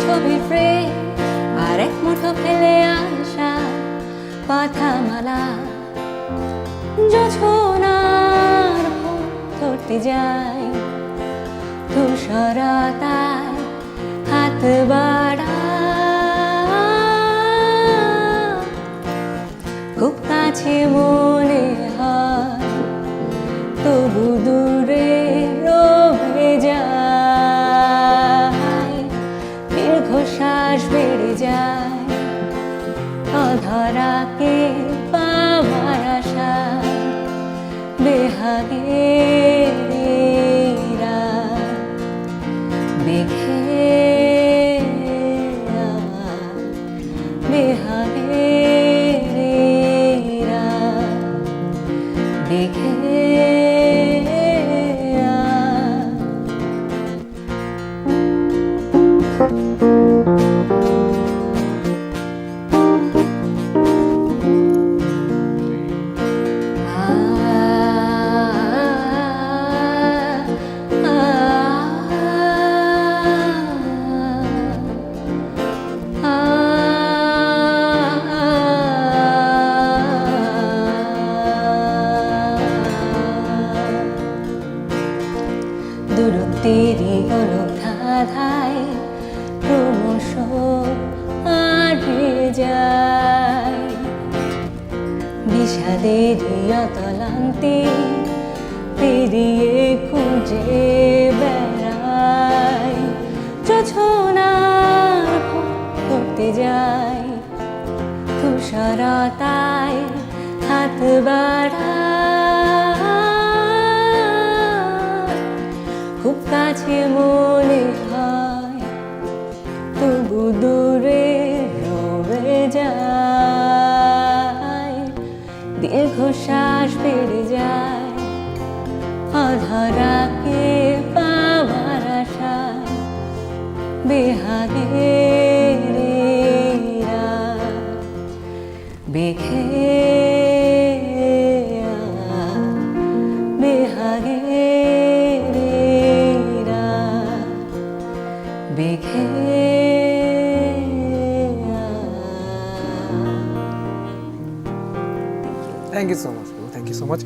ছবি ফ্রেম আর এক মুঠো ফেলে আসা কথামালা, জোছনার ফুল ধরতে যাই, তুষারতায় হাত বাড়া, খুব কাছে মনে হয় তবু দূরে রয়ে যায়, দীর্ঘশ্বাস বেড়ে যায়, অধরাকে পাওয়ার আশা, বেহাগেরা বেঘেরা বেহাগেরা বেঘেরা। দূরত্বেরই অলক ধাঁধায় ক্রমশ হারিয়ে যায়, বিষাদেরই অতলান্তে পেরিয়ে খুঁজে বেড়াই, জোছনার ফুল ধরতে যাই, তুষারতায় হাত বাড়াই, খুব কাছে মনে হয় তবু দূরে রয়ে যায়, দীর্ঘশ্বাস বেড়ে যায়, অধরাকে পাওয়ার আশায়, বেহাগেরা বেঘেরা বেহাগেরা বেঘেরা। Thank you so much, thank you so much.